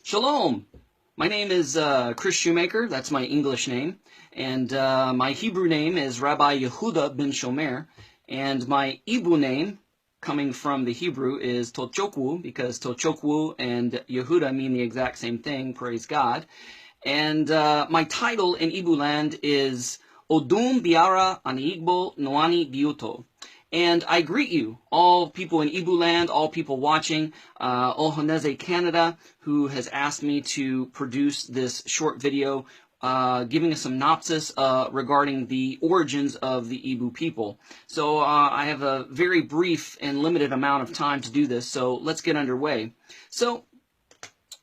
Shalom. My name is Chris Shoemaker. That's my English name. And my Hebrew name is Rabbi Yehuda ben Shomer. And my Igbo name, coming from the Hebrew, is Tochokwu, because Tochokwu and Yehuda mean the exact same thing, praise God. And my title in Igbo land is Odum Biara Ani Igbo Noani Biuto. And I greet you, all people in Igbo land, all people watching, Ohoneze Canada, who has asked me to produce this short video giving a synopsis regarding the origins of the Igbo people. So I have a very brief and limited amount of time to do this, so let's get underway. So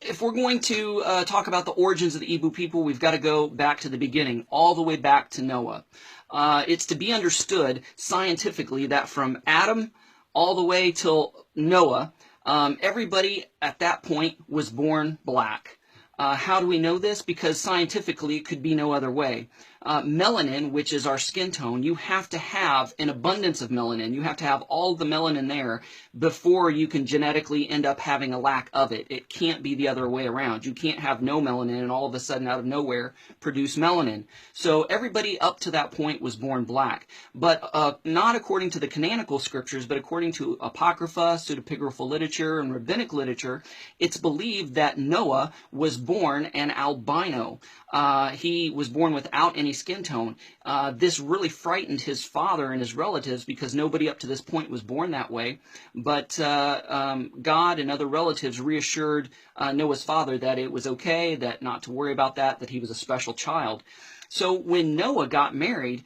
if we're going to talk about the origins of the Igbo people, we've got to go back to the beginning, all the way back to Noah. It's to be understood scientifically that from Adam all the way till Noah, everybody at that point was born black. How do we know this? Because scientifically it could be no other way. Melanin, which is our skin tone, you have to have an abundance of melanin. You have to have all the melanin there before you can genetically end up having a lack of it. It can't be the other way around. You can't have no melanin and all of a sudden out of nowhere produce melanin. So everybody up to that point was born black. But not according to the canonical scriptures, but according to Apocrypha, pseudepigraphal literature, and rabbinic literature, it's believed that Noah was born an albino. He was born without any skin tone. This really frightened his father and his relatives because nobody up to this point was born that way. But God and other relatives reassured Noah's father that it was okay, that not to worry about that, that he was a special child. So when Noah got married,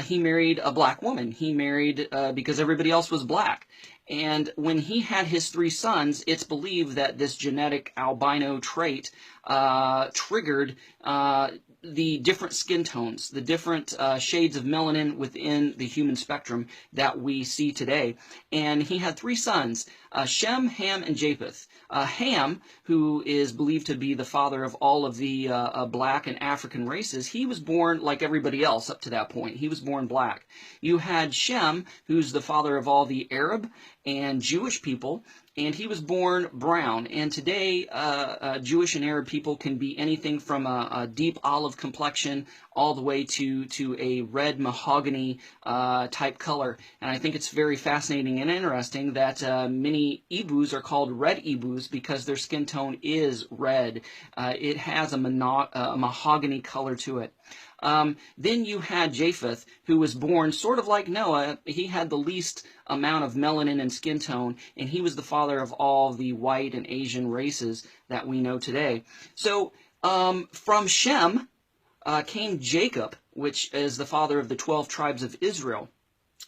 he married a black woman. He married because everybody else was black. And when he had his 3 sons, it's believed that this genetic albino trait triggered the different skin tones, the different shades of melanin within the human spectrum that we see today. And he had 3 sons, Shem, Ham, and Japheth. Ham, who is believed to be the father of all of the black and African races, he was born like everybody else up to that point. He was born black. You had Shem, who's the father of all the Arab and Jewish people, and he was born brown. And today, Jewish and Arab people can be anything from a deep olive complexion all the way to a red mahogany type color. And I think it's very fascinating and interesting that many Igbos are called red Igbos because their skin tone is red. It has a mahogany color to it. Then you had Japheth, who was born sort of like Noah. He had the least amount of melanin and skin tone, and he was the father of all the white and Asian races that we know today. So from Shem came Jacob, which is the father of the 12 tribes of Israel.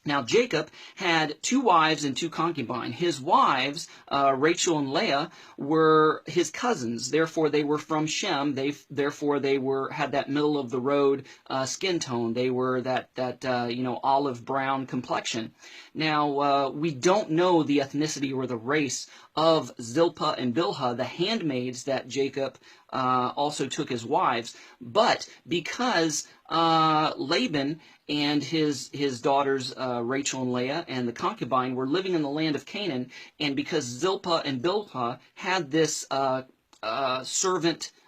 Now, Jacob had 2 wives and 2 concubines. His wives, Rachel and Leah, were his cousins. Therefore, they were from Shem. Therefore, they had that middle of the road skin tone. They were that olive brown complexion. Now, we don't know the ethnicity or the race of Zilpah and Bilhah, the handmaids that Jacob also took as wives, but because Laban and his daughters Rachel and Leah and the concubine were living in the land of Canaan, and because Zilpah and Bilhah had this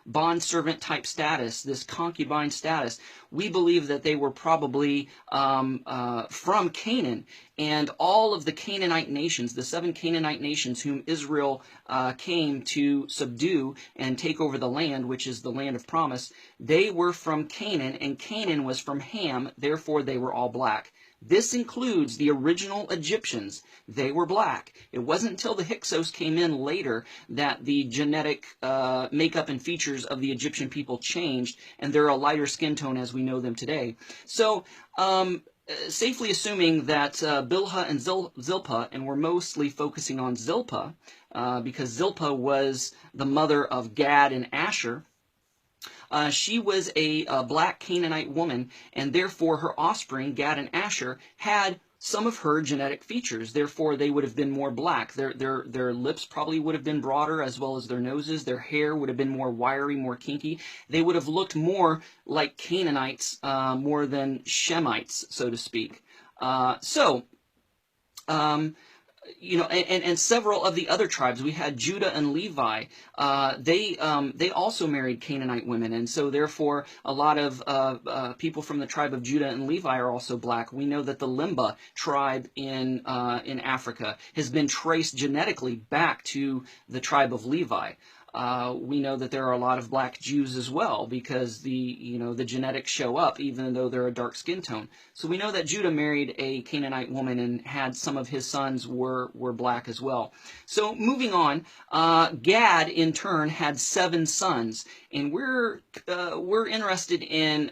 bond-servant type status, this concubine status, we believe that they were probably from Canaan. And all of the Canaanite nations, the 7 Canaanite nations whom Israel came to subdue and take over the land, which is the land of promise, they were from Canaan, and Canaan was from Ham, therefore they were all black. This includes the original Egyptians. They were black. It wasn't until the Hyksos came in later that the genetic makeup and features of the Egyptian people changed, and they're a lighter skin tone as we know them today. So, safely assuming that Bilhah and Zilpah, and we're mostly focusing on Zilpah, because Zilpah was the mother of Gad and Asher, she was a black Canaanite woman, and therefore her offspring, Gad and Asher, had some of her genetic features. Therefore, they would have been more black. Their lips probably would have been broader, as well as their noses. Their hair would have been more wiry, more kinky. They would have looked more like Canaanites, more than Shemites, so to speak. and several of the other tribes. We had Judah and Levi. They also married Canaanite women, and so therefore a lot of people from the tribe of Judah and Levi are also black. We know that the Limba tribe in Africa has been traced genetically back to the tribe of Levi. We know that there are a lot of black Jews as well because the genetics show up even though they're a dark skin tone. So we know that Judah married a Canaanite woman and had some of his sons were black as well. So moving on, Gad in turn had 7 sons, and we're interested in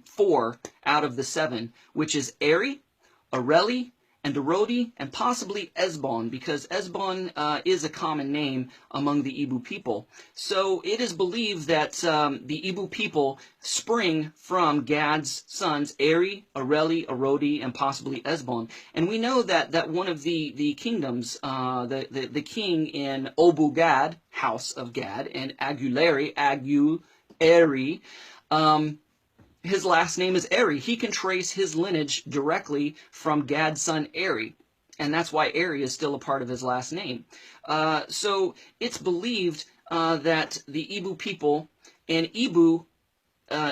4 out of the 7, which is Eri, Areli, and Arodi, and possibly Esbon, because Esbon is a common name among the Igbo people. So it is believed that the Igbo people spring from Gad's sons, Eri, Areli, Arodi, and possibly Esbon. And we know that one of the kingdoms, the king in Obu Gad, house of Gad, and Aguleri, Eri, his last name is Eri. He can trace his lineage directly from Gad's son Eri, and that's why Eri is still a part of his last name. So it's believed that the Igbo people, and Igbo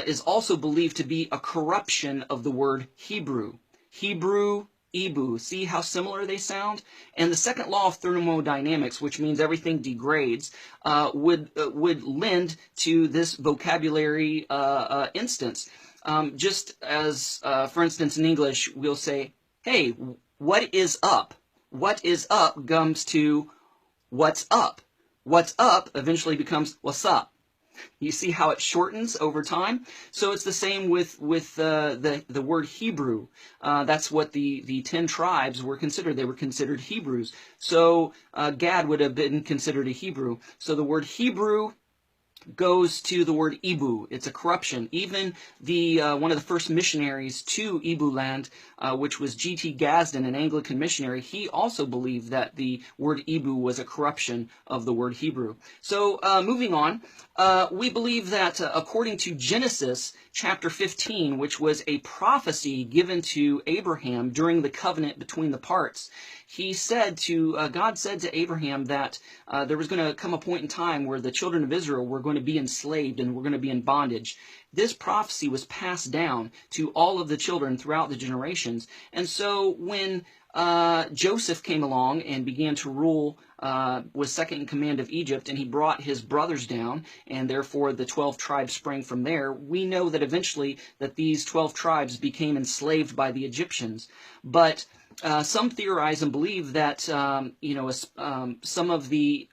is also believed to be a corruption of the word Hebrew. Hebrew, Igbo. See how similar they sound? And the second law of thermodynamics, which means everything degrades, would lend to this vocabulary instance. Just as, for instance, in English, we'll say, hey, what is up? What is up comes to what's up. What's up eventually becomes what's up. You see how it shortens over time? So it's the same with the word Hebrew. That's what the 10 tribes were considered. They were considered Hebrews. So Gad would have been considered a Hebrew. So the word Hebrew goes to the word Ibu. It's a corruption. Even the one of the first missionaries to Ibu land, which was G.T. Gadsden, an Anglican missionary, he also believed that the word Ibu was a corruption of the word Hebrew. So moving on, we believe that according to Genesis chapter 15, which was a prophecy given to Abraham during the covenant between the parts, he said to, God said to Abraham that there was going to come a point in time where the children of Israel were going to be enslaved and were going to be in bondage. This prophecy was passed down to all of the children throughout the generations. And so when Joseph came along and began to rule, was second in command of Egypt, and he brought his brothers down, and therefore the 12 tribes sprang from there, we know that eventually that these 12 tribes became enslaved by the Egyptians. But some theorize and believe that some of the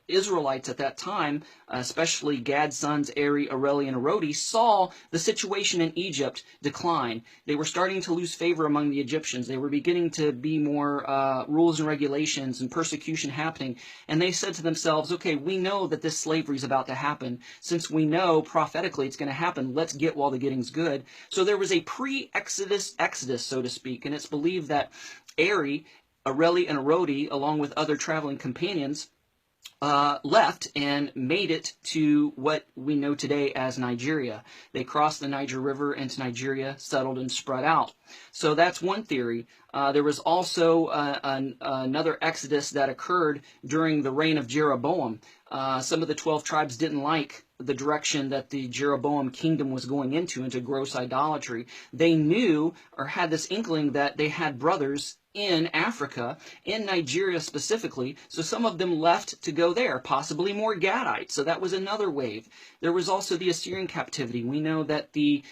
Israelites at that time, especially Gad's sons Eri, Areli, and Arodi, saw the situation in Egypt decline. They were starting to lose favor among the Egyptians. They were beginning to be more rules and regulations and persecution happening. And they said to themselves, okay, we know that this slavery is about to happen. Since we know prophetically it's going to happen, let's get while the getting's good. So there was a pre-Exodus exodus, so to speak, and it's believed that Eri, Areli, and Arodi, along with other traveling companions, left and made it to what we know today as Nigeria. They crossed the Niger River into Nigeria, settled, and spread out. So that's one theory. There was also another exodus that occurred during the reign of Jeroboam. Some of the 12 tribes didn't like the direction that the Jeroboam kingdom was going into gross idolatry. They knew or had this inkling that they had brothers in Africa, in Nigeria specifically, so some of them left to go there, possibly more Gadites, so that was another wave. There was also the Assyrian captivity. We know that the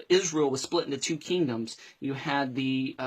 Israel was split into 2 kingdoms. You had the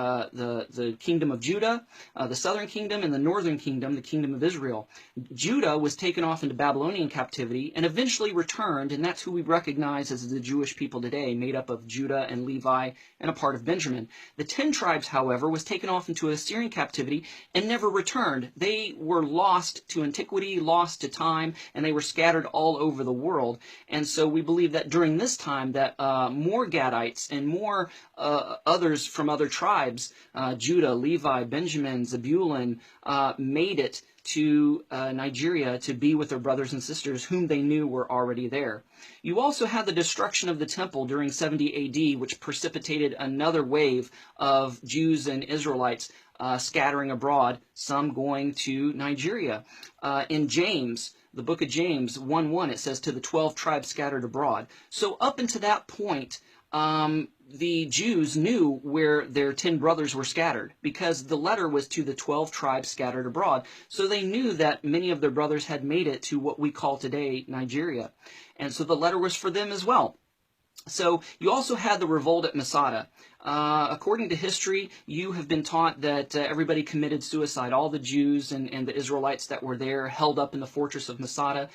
kingdom of Judah, the southern kingdom, and the northern kingdom, the kingdom of Israel. Judah was taken off into Babylonian captivity and eventually returned, and that's who we recognize as the Jewish people today, made up of Judah and Levi and a part of Benjamin. The 10 tribes, however, was taken off into Assyrian captivity and never returned. They were lost to antiquity, lost to time, and they were scattered all over the world. And so we believe that during this time that more Gadites and more others from other tribes, Judah, Levi, Benjamin, Zebulun, made it to Nigeria to be with their brothers and sisters whom they knew were already there. You also had the destruction of the temple during 70 AD, which precipitated another wave of Jews and Israelites scattering abroad, some going to Nigeria. In James, the book of James 1:1, it says, to the 12 tribes scattered abroad. So up until that point, the Jews knew where their 10 brothers were scattered, because the letter was to the 12 tribes scattered abroad. So they knew that many of their brothers had made it to what we call today Nigeria. And so the letter was for them as well. So you also had the revolt at Masada. According to history, you have been taught that everybody committed suicide. All the Jews and the Israelites that were there, held up in the fortress of Masada,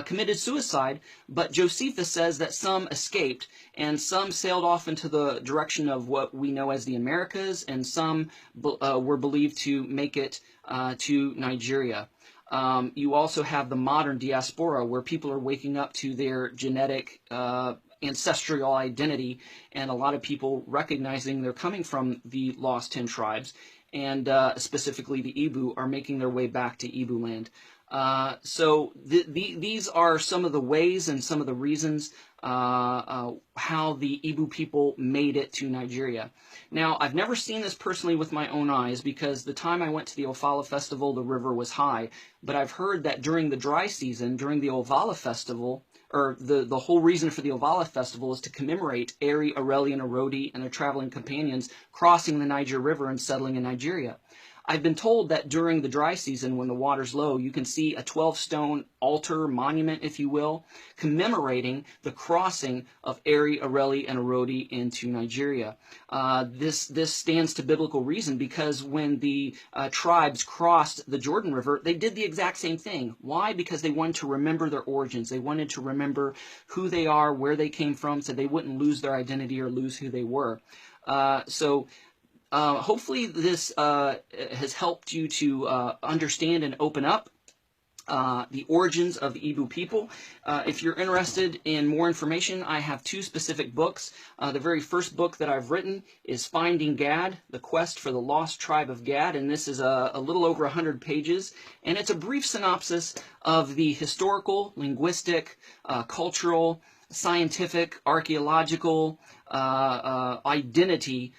committed suicide. But Josephus says that some escaped, and some sailed off into the direction of what we know as the Americas, and some were believed to make it to Nigeria. You also have the modern diaspora, where people are waking up to their genetic ancestral identity, and a lot of people recognizing they're coming from the lost 10 tribes, and specifically the Igbo are making their way back to Igbo land. So these are some of the ways and some of the reasons how the Igbo people made it to Nigeria. Now, I've never seen this personally with my own eyes, because the time I went to the Ofala festival, the river was high. But I've heard that during the dry season, during the Ofala festival, or the whole reason for the Ofala festival is to commemorate Eri, Areli, and Erodi and their traveling companions crossing the Niger River and settling in Nigeria. I've been told that during the dry season, when the water's low, you can see a 12-stone altar, monument, if you will, commemorating the crossing of Eri, Areli, and Erodi into Nigeria. This stands to biblical reason, because when the tribes crossed the Jordan River, they did the exact same thing. Why? Because they wanted to remember their origins. They wanted to remember who they are, where they came from, so they wouldn't lose their identity or lose who they were. Hopefully this has helped you to understand and open up the origins of the Igbo people. If you're interested in more information, I have 2 specific books. The very first book that I've written is Finding Gad, The Quest for the Lost Tribe of Gad, and this is a little over 100 pages, and it's a brief synopsis of the historical, linguistic, cultural, scientific, archaeological identity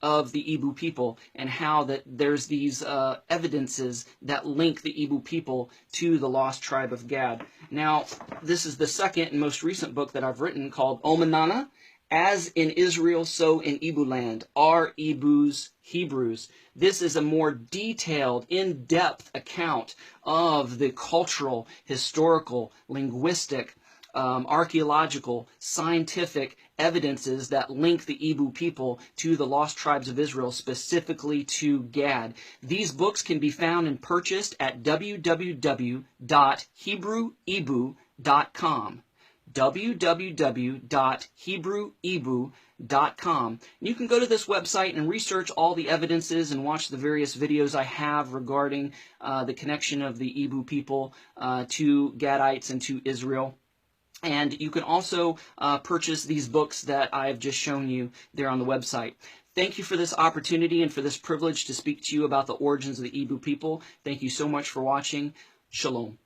of the Igbo people, and how that there's these evidences that link the Igbo people to the lost tribe of Gad. Now, this is the second and most recent book that I've written, called Omanana, As in Israel, So in Igbo Land, Are Igbos Hebrews? This is a more detailed, in-depth account of the cultural, historical, linguistic, archaeological, scientific evidences that link the Igbo people to the lost tribes of Israel, specifically to Gad. These books can be found and purchased at www.hebrewigbo.com. www.hebrewigbo.com. You can go to this website and research all the evidences and watch the various videos I have regarding the connection of the Igbo people to Gadites and to Israel. And you can also purchase these books that I've just shown you there on the website. Thank you for this opportunity and for this privilege to speak to you about the origins of the Igbo people. Thank you so much for watching. Shalom.